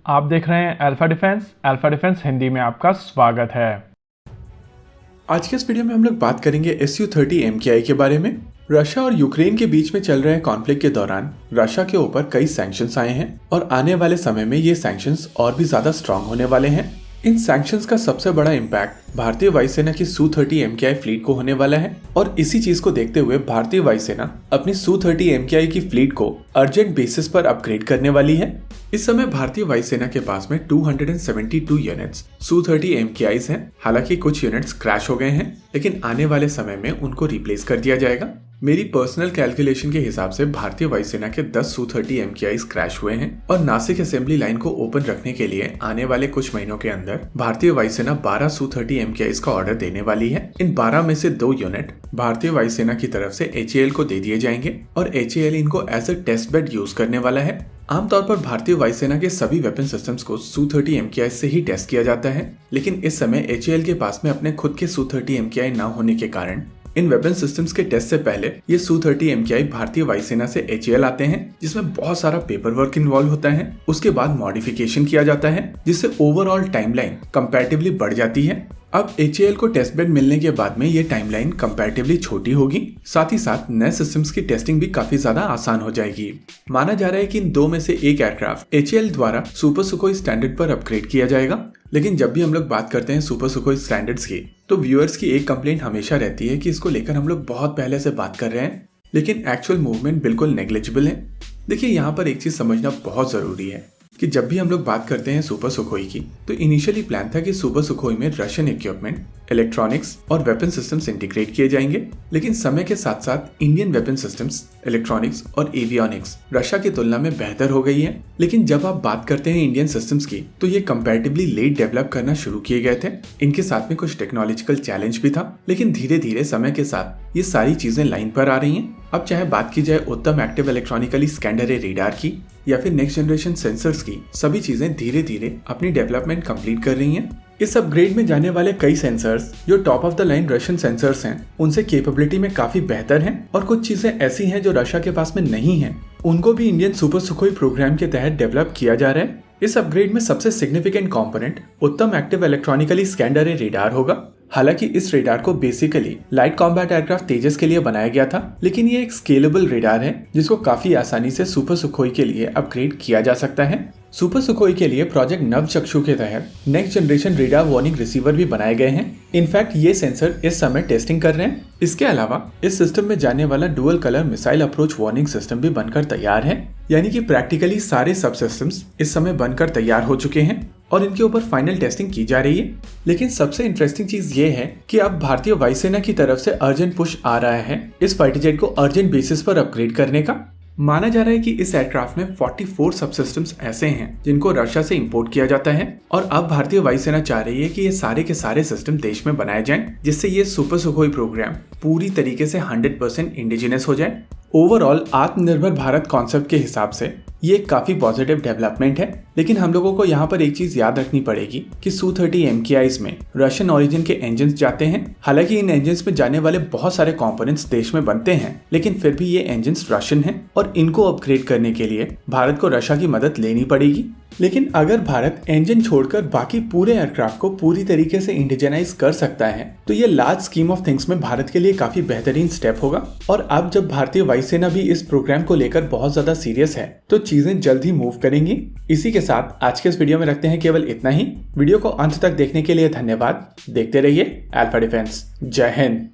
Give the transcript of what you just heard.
आप देख रहे हैं अल्फा डिफेंस हिंदी में आपका स्वागत है। आज के इस वीडियो में हम लोग बात करेंगे Su-30 MKI के बारे में। रशिया और यूक्रेन के बीच में चल रहे कॉन्फ्लिक्ट के दौरान रशिया के ऊपर कई सैंक्शंस आए हैं और आने वाले समय में ये सैंक्शंस और भी ज्यादा स्ट्रांग होने वाले हैं। इन सैंक्शंस का सबसे बड़ा इम्पैक्ट भारतीय वायुसेना की Su-30 MKI फ्लीट को होने वाला है और इसी चीज को देखते हुए भारतीय वायुसेना अपनी Su-30 MKI की फ्लीट को अर्जेंट बेसिस पर अपग्रेड करने वाली है। इस समय भारतीय वायुसेना के पास में 272 यूनिट्स Su-30 MKIs हैं। हालांकि कुछ यूनिट्स क्रैश हो गए हैं, लेकिन आने वाले समय में उनको रिप्लेस कर दिया जाएगा। मेरी पर्सनल कैलकुलेशन के हिसाब से भारतीय वायुसेना के 10 Su-30 MKIs क्रैश हुए हैं और नासिक असेंबली लाइन को ओपन रखने के लिए आने वाले कुछ महीनों के अंदर भारतीय वायुसेना 12 Su-30 MKIs का ऑर्डर देने वाली है। इन 12 में से 2 यूनिट भारतीय वायुसेना की तरफ से HAL को दे दिए जाएंगे और HAL इनको as a test bed use करने वाला है। आमतौर पर भारतीय वायुसेना के सभी वेपन सिस्टम्स को Su-30 MKI से ही टेस्ट किया जाता है, लेकिन इस समय HAL के पास में अपने खुद के Su-30 MKI न होने के कारण इन वेपन सिस्टम्स के टेस्ट से पहले ये Su-30 MKI भारतीय वायुसेना से HAL आते हैं, जिसमें बहुत सारा पेपर वर्क इन्वॉल्व होता है। उसके बाद मॉडिफिकेशन किया जाता है, जिससे ओवरऑल टाइमलाइन कंपैरेटिवली बढ़ जाती है। अब HAL को टेस्ट बेड मिलने के बाद में ये टाइमलाइन कंपैरेटिवली छोटी होगी, साथ ही साथ नए सिस्टम्स की टेस्टिंग भी काफी ज्यादा आसान हो जाएगी। माना जा रहा है कि इन 2 में से एक एयरक्राफ्ट HAL द्वारा सुपर सुखोई स्टैंडर्ड पर अपग्रेड किया जाएगा। लेकिन जब भी हम लोग बात करते हैं सुपर सुखोई स्टैंडर्ड्स की, तो व्यूअर्स की एक कंप्लेंट हमेशा रहती है कि इसको लेकर हम लोग बहुत पहले से बात कर रहे हैं, लेकिन एक्चुअल मूवमेंट बिल्कुल नेग्लिजिबल है। देखिए, यहाँ पर एक चीज समझना बहुत जरूरी है कि जब भी हम लोग बात करते हैं सुपर सुखोई की, तो इनिशियली प्लान था कि सुपर सुखोई में रशियन इक्विपमेंट, इलेक्ट्रॉनिक्स और वेपन सिस्टम्स इंटीग्रेट किए जाएंगे, लेकिन समय के साथ साथ इंडियन वेपन सिस्टम्स, इलेक्ट्रॉनिक्स और एवियोनिक्स रशिया की तुलना में बेहतर हो गई है। लेकिन जब आप बात करते हैं इंडियन सिस्टम्स की, तो ये कंपैरेटिवली लेट डेवलप करना शुरू किए गए थे। इनके साथ में कुछ टेक्नोलॉजिकल चैलेंज भी था, लेकिन धीरे धीरे समय के साथ ये सारी चीजें लाइन पर आ रही हैं। अब चाहे बात की जाए उत्तम एक्टिव इलेक्ट्रॉनिकली स्कैंड अरे रेडार की या फिर नेक्स्ट जनरेशन सेंसर्स की, सभी चीजें धीरे धीरे अपनी डेवलपमेंट कंप्लीट कर रही हैं। इस अपग्रेड में जाने वाले कई सेंसर्स जो top of the line Russian sensors हैं, उनसे कैपेबिलिटी में काफी बेहतर हैं और कुछ चीजें ऐसी हैं जो रशिया के पास में नहीं हैं, उनको भी इंडियन सुपर सुखोई प्रोग्राम के तहत डेवलप किया जा रहा है। इस अपग्रेड में सबसे सिग्निफिकेंट कंपोनेंट उत्तम एक्टिव इलेक्ट्रॉनिकली स्कैंड अरे रेडार होगा। हालांकि इस रेडार को बेसिकली लाइट कॉम्बैट एयरक्राफ्ट तेजस के लिए बनाया गया था, लेकिन ये एक स्केलेबल रेडार है जिसको काफी आसानी से सुपर सुखोई के लिए अपग्रेड किया जा सकता है। सुपर सुखोई के लिए प्रोजेक्ट नवचक्षु के तहत next generation radar warning receiver भी बनाए गए हैं। इनफैक्ट ये सेंसर इस समय टेस्टिंग कर रहे हैं। इसके अलावा इस सिस्टम में जाने वाला dual colour missile approach warning system भी बनकर तैयार है, यानी कि प्रैक्टिकली सारे सब सिस्टम्स इस समय बनकर तैयार हो चुके हैं और इनके ऊपर फाइनल टेस्टिंग की जा रही है। लेकिन सबसे इंटरेस्टिंग चीज ये है कि अब भारतीय वायुसेना की तरफ से अर्जेंट पुश आ रहा है इस फाइटर जेट को अर्जेंट बेसिस पर अपग्रेड करने का। माना जा रहा है कि इस एयरक्राफ्ट में 44 सबसिस्टम्स ऐसे हैं जिनको रशिया से इंपोर्ट किया जाता है और अब भारतीय वायुसेना चाह रही है कि ये सारे के सारे सिस्टम देश में बनाए जाएं, जिससे ये सुपर सुखोई प्रोग्राम पूरी तरीके से 100% इंडिजिनस हो जाए। ओवरऑल आत्मनिर्भर भारत कॉन्सेप्ट के हिसाब से ये काफी पॉजिटिव डेवलपमेंट है, लेकिन हम लोगों को यहाँ पर एक चीज याद रखनी पड़ेगी कि Su-30 MKIs में रशियन ओरिजिन के इंजन्स जाते हैं। हालांकि इन इंजन्स में जाने वाले बहुत सारे कंपोनेंट्स देश में बनते हैं, लेकिन फिर भी ये इंजन्स रशियन हैं और इनको अपग्रेड करने के लिए भारत को रशिया की मदद लेनी पड़ेगी। लेकिन अगर भारत इंजन छोड़कर बाकी पूरे एयरक्राफ्ट को पूरी तरीके से इंडिजनाइज कर सकता है, तो ये लार्ज स्कीम ऑफ थिंग्स में भारत के लिए काफी बेहतरीन स्टेप होगा। और अब जब भारतीय वायुसेना भी इस प्रोग्राम को लेकर बहुत ज्यादा सीरियस है, तो चीजें जल्द ही मूव करेंगी। इसी के साथ आज के इस वीडियो में रखते हैं केवल इतना ही। वीडियो को अंत तक देखने के लिए धन्यवाद। देखते रहिए अल्फा डिफेंस। जय हिंद।